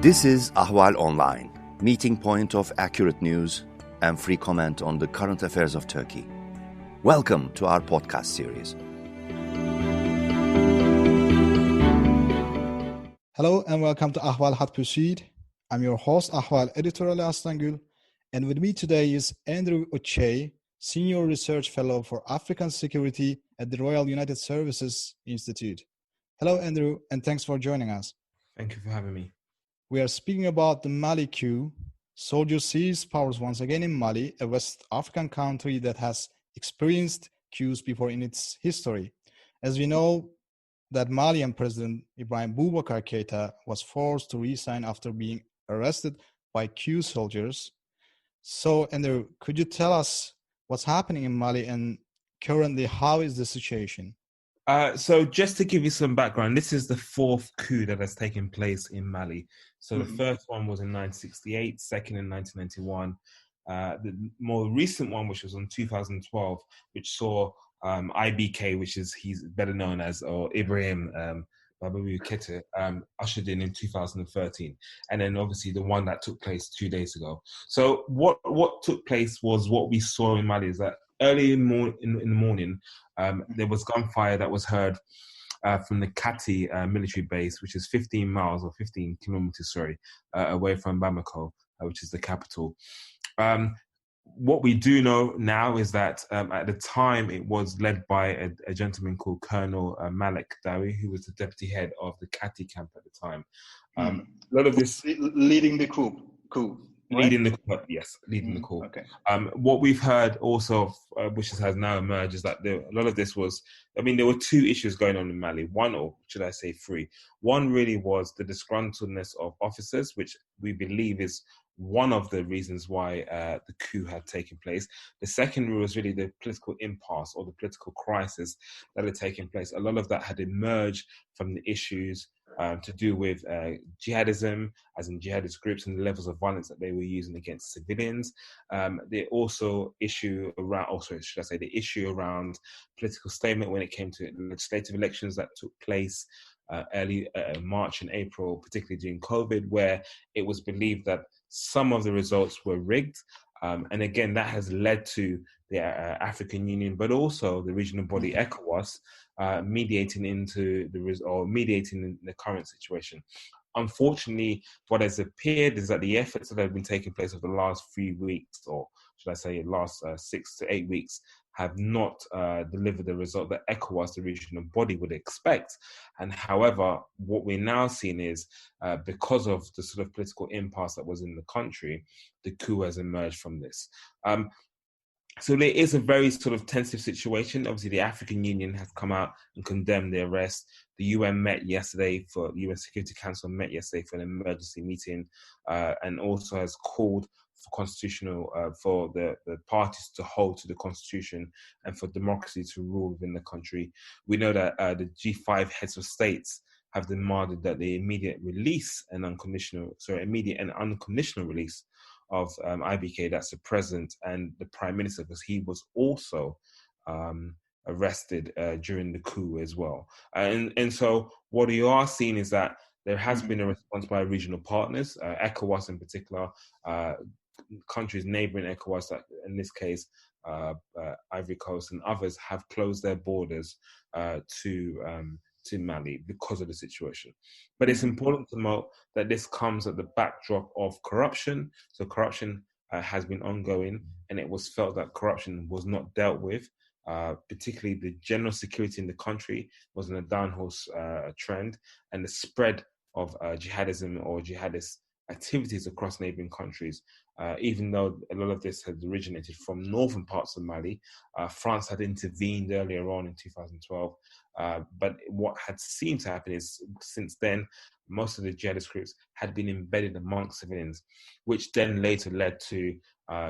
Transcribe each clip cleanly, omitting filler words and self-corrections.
This is Ahval Online, meeting point of accurate news and free comment on the current affairs of Turkey. Welcome to our podcast series. Hello and welcome to Ahval Hat Pursued. I'm your host, Ahval editor Ali Aslangül, and with me today is Yaw Tchie, Senior Research Fellow for African Security at the Royal United Services Institute. Hello, Andrew, and thanks for joining us. Thank you for having me. We are speaking about the Mali coup. Soldiers seized powers once again in Mali, a West African country that has experienced coups before in its history. As we know, that Malian President Ibrahim Boubacar Keïta was forced to resign after being arrested by coup soldiers. So, Andrew, could you tell us what's happening in Mali and currently how is the situation? So just to give you some background, this is the fourth coup that has taken place in Mali. So the first one was in 1968, second in 1991. The more recent one, which was in 2012, which saw IBK, which is he's better known as, or Ibrahim Boubacar Keïta, ushered in 2013. And then obviously the one that took place 2 days ago. So what took place was what we saw in Mali is that early in the morning, there was gunfire that was heard from the Kati military base, which is 15 kilometers, away from Bamako, which is the capital. What we do know now is that at the time it was led by a gentleman called Colonel Malik Dawi, who was the deputy head of the Kati camp at the time. A lot of this leading the coup. Right? Leading the coup. Okay. What we've heard also, which has now emerged, is that a lot of this was, there were two issues going on in Mali. One, or should I say three. One really was the disgruntledness of officers, which we believe is one of the reasons why the coup had taken place. The second was really the political impasse or the political crisis that had taken place. A lot of that had emerged from the issues to do with jihadism, as in jihadist groups, and the levels of violence that they were using against civilians. The issue around political statement when it came to legislative elections that took place early March and April, particularly during COVID, where it was believed that some of the results were rigged. And again, that has led to the African Union, but also the regional body ECOWAS, mediating in the current situation. Unfortunately, what has appeared is that the efforts that have been taking place over the last 3 weeks, or should I say last 6 to 8 weeks, have not delivered the result that ECOWAS, the regional body, would expect. And however, what we're now seeing is because of the sort of political impasse that was in the country, the coup has emerged from this. So there is a very sort of tensive situation. Obviously, the African Union has come out and condemned the arrest. The UN UN Security Council met yesterday for an emergency meeting, and also has called for the parties to hold to the constitution and for democracy to rule within the country. We know that the G5 heads of states have demanded that the immediate and unconditional release of IBK, that's the president and the prime minister, because he was also arrested during the coup as well. And so what you are seeing is that there has been a response by regional partners, ECOWAS in particular, countries neighboring ECOWAS, that in this case, Ivory Coast and others, have closed their borders to Mali because of the situation. But it's important to note that this comes at the backdrop of corruption. So corruption has been ongoing, and it was felt that corruption was not dealt with. Particularly the general security in the country was in a downhill trend, and the spread of jihadism or jihadist activities across neighboring countries, even though a lot of this had originated from northern parts of Mali. France had intervened earlier on in 2012, but what had seemed to happen is since then, most of the jihadist groups had been embedded amongst civilians, which then later led to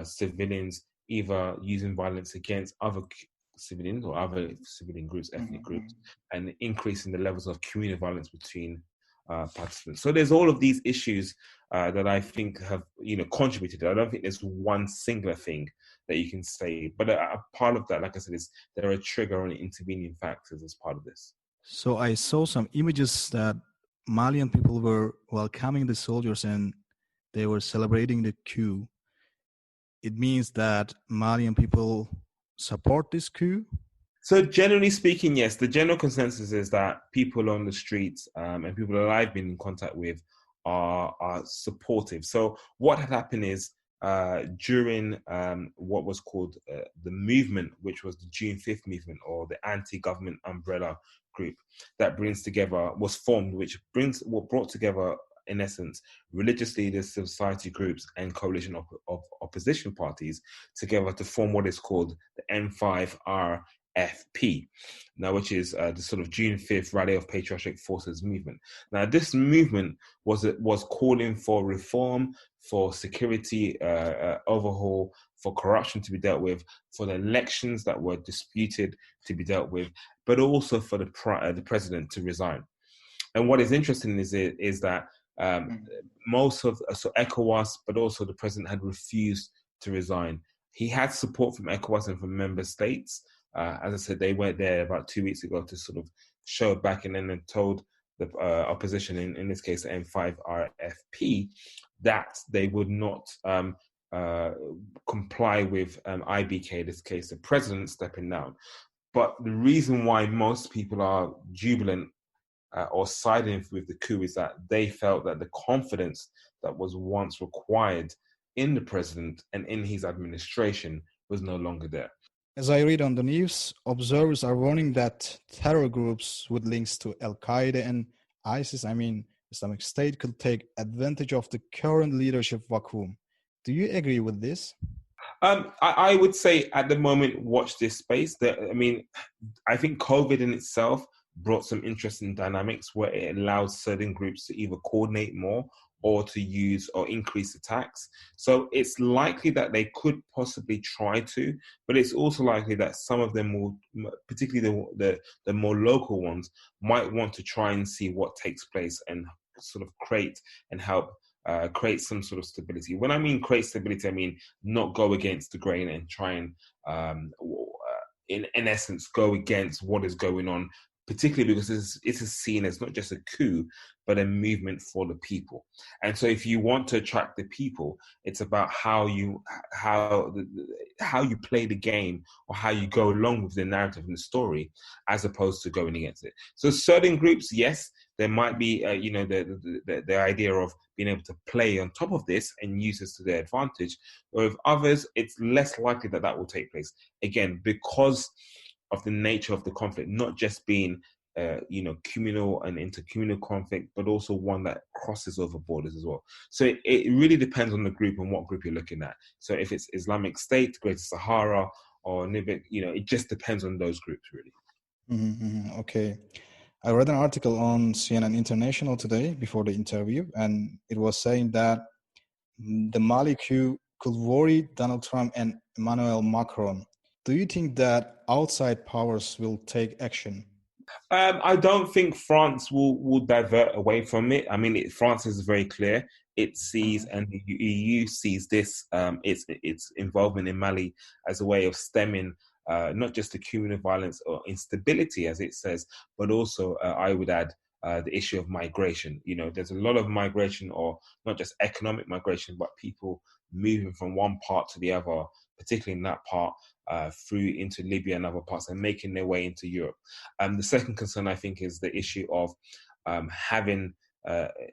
civilians either using violence against other civilians or other civilian groups, ethnic groups, and increasing the levels of communal violence between participants. So there's all of these issues that I think have contributed. I don't think there's one singular thing that you can say, but a part of that, like I said, is there are trigger and intervening factors as part of this. So I saw some images that Malian people were welcoming the soldiers and they were celebrating the coup. It means that Malian people support this coup? So generally speaking, yes, the general consensus is that people on the streets and people that I've been in contact with are supportive. So what had happened is during what was called the movement, which was the June 5th movement, or the anti-government umbrella group that was formed, which brought together, in essence, religious leaders, civil society groups, and coalition of opposition parties together to form what is called the M5RFP, now, which is the sort of June 5th Rally of Patriotic Forces movement. Now, this movement was calling for reform, for security overhaul, for corruption to be dealt with, for the elections that were disputed to be dealt with, but also for the president to resign. And what is interesting is that most of ECOWAS, but also the president, had refused to resign. He had support from ECOWAS and from member states. As I said, they went there about 2 weeks ago to sort of show back, and then told the opposition, in this case the M5RFP, that they would not comply with IBK, in this case the president stepping down. But the reason why most people are jubilant or siding with the coup is that they felt that the confidence that was once required in the president and in his administration was no longer there. As I read on the news, observers are warning that terror groups with links to Al-Qaeda and ISIS, Islamic State, could take advantage of the current leadership vacuum. Do you agree with this? I would say at the moment, watch this space. I think COVID in itself brought some interesting dynamics where it allowed certain groups to either coordinate more or to use or increase attacks. So it's likely that they could possibly try to, but it's also likely that some of them will, particularly the more local ones, might want to try and see what takes place and sort of create and help create some sort of stability. When I mean create stability, I mean not go against the grain and try and, in essence, go against what is going on, particularly because it is seen as not just a coup, but a movement for the people. And so if you want to attract the people, it's about how you play the game, or how you go along with the narrative and the story, as opposed to going against it. So certain groups, yes, there might be, the idea of being able to play on top of this and use this to their advantage. Or with others, it's less likely that will take place. Again, because of the nature of the conflict, not just being, communal and intercommunal conflict, but also one that crosses over borders as well. So it really depends on the group and what group you're looking at. So if it's Islamic State, Greater Sahara, or Nibik, it just depends on those groups, really. Mm-hmm. Okay. I read an article on CNN International today before the interview, and it was saying that the Mali coup could worry Donald Trump and Emmanuel Macron. Do you think that outside powers will take action? I don't think France will divert away from it. France is very clear. It sees, and the EU sees this, its involvement in Mali as a way of stemming not just the cumulative violence or instability, as it says, but also, I would add, the issue of migration. There's a lot of migration, or not just economic migration, but people moving from one part to the other, particularly in that part, through into Libya and other parts, and making their way into Europe. The second concern, I think, is the issue of having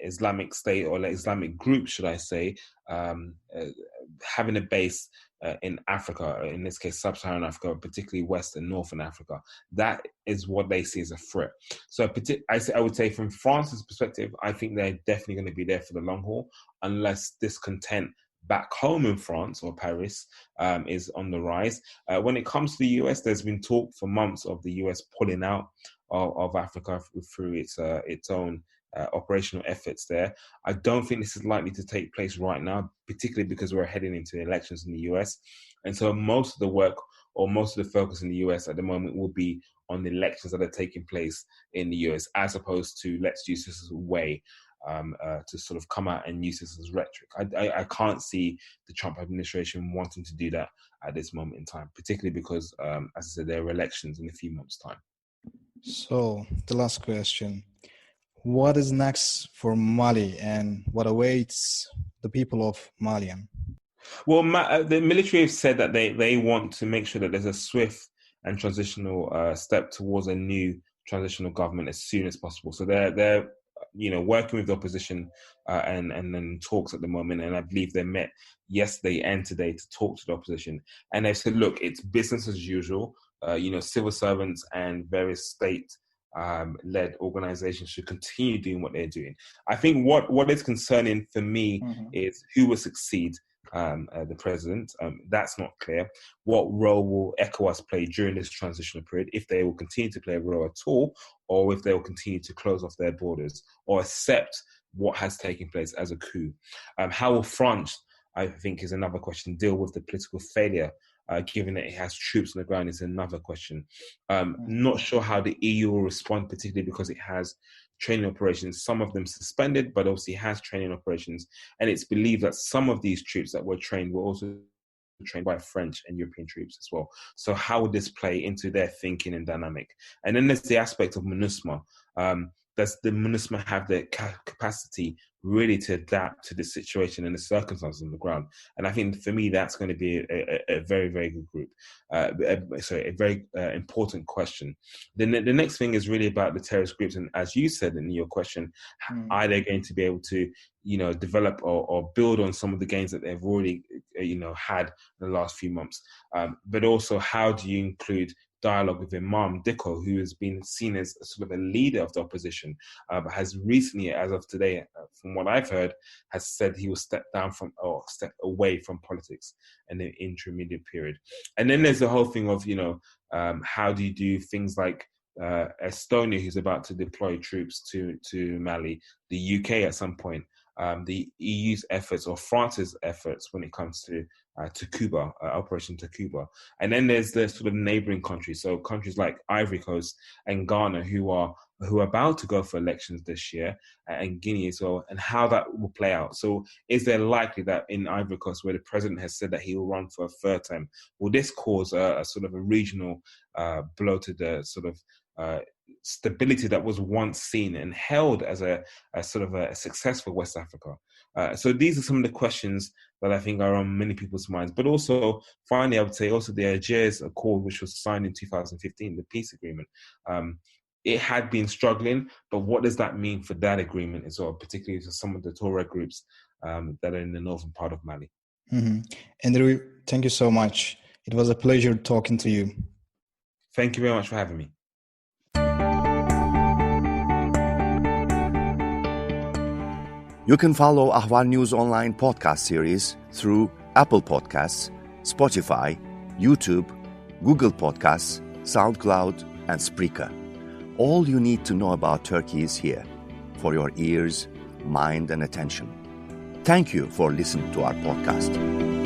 Islamic State, or Islamic groups, should I say, having a base in Africa, in this case Sub-Saharan Africa, particularly West and Northern Africa. That is what they see as a threat. So I would say from France's perspective, I think they're definitely going to be there for the long haul, unless discontent back home in France or Paris is on the rise. When it comes to the US, there's been talk for months of the US pulling out of Africa through its own operational efforts there. I don't think this is likely to take place right now, particularly because we're heading into elections in the US. And so most of the work, or most of the focus in the US at the moment, will be on the elections that are taking place in the US, as opposed to let's use this as a way to sort of come out and use this as rhetoric. I can't see the Trump administration wanting to do that at this moment in time, particularly because, as I said, there are elections in a few months' time. So the last question. what is next for Mali and what awaits the people of Mali? Well, the military have said that they want to make sure that there's a swift and transitional step towards a new transitional government as soon as possible. So they're working with the opposition and then talks at the moment. And I believe they met yesterday and today to talk to the opposition. And they've said, look, it's business as usual. Civil servants and various state led organizations should continue doing what they're doing. I think what is concerning for me is who will succeed the president. That's not clear. What role will ECOWAS play during this transitional period, if they will continue to play a role at all, or if they will continue to close off their borders or accept what has taken place as a coup? How will France, I think, is another question, deal with the political failure, given that it has troops on the ground, is another question. Not sure how the EU will respond, particularly because it has training operations, some of them suspended, but obviously has training operations. And it's believed that some of these troops that were trained were also trained by French and European troops as well. So how would this play into their thinking and dynamic? And then there's the aspect of MINUSMA. Does the MINUSMA have the capacity really to adapt to the situation and the circumstances on the ground? And I think for me, that's going to be a very, very good group. A very important question. The next thing is really about the terrorist groups. And as you said in your question, are they going to be able to, develop or build on some of the gains that they've already, had in the last few months? But also, how do you include dialogue with Imam Dicko, who has been seen as sort of a leader of the opposition, but has recently, as of today, from what I've heard, has said he will step away from politics in the intermediate period. And then there's the whole thing of, how do you do things like Estonia, who's about to deploy troops to Mali, the UK at some point, the EU's efforts or France's efforts when it comes to Takuba, Operation Takuba. And then there's the sort of neighboring countries. So countries like Ivory Coast and Ghana who are about to go for elections this year, and Guinea as well, and how that will play out. So is there likely that in Ivory Coast, where the president has said that he will run for a third time, will this cause a sort of a regional blow to the sort of stability that was once seen and held as a sort of a successful West Africa? So these are some of the questions that I think are on many people's minds. But also, finally, I would say also the Algiers Accord, which was signed in 2015, the peace agreement. It had been struggling, but what does that mean for that agreement as well, particularly for some of the Tuareg groups that are in the northern part of Mali? Andrew, thank you so much. It was a pleasure talking to you. Thank you very much for having me. You can follow Ahval News Online podcast series through Apple Podcasts, Spotify, YouTube, Google Podcasts, SoundCloud, and Spreaker. All you need to know about Turkey is here, for your ears, mind, and attention. Thank you for listening to our podcast.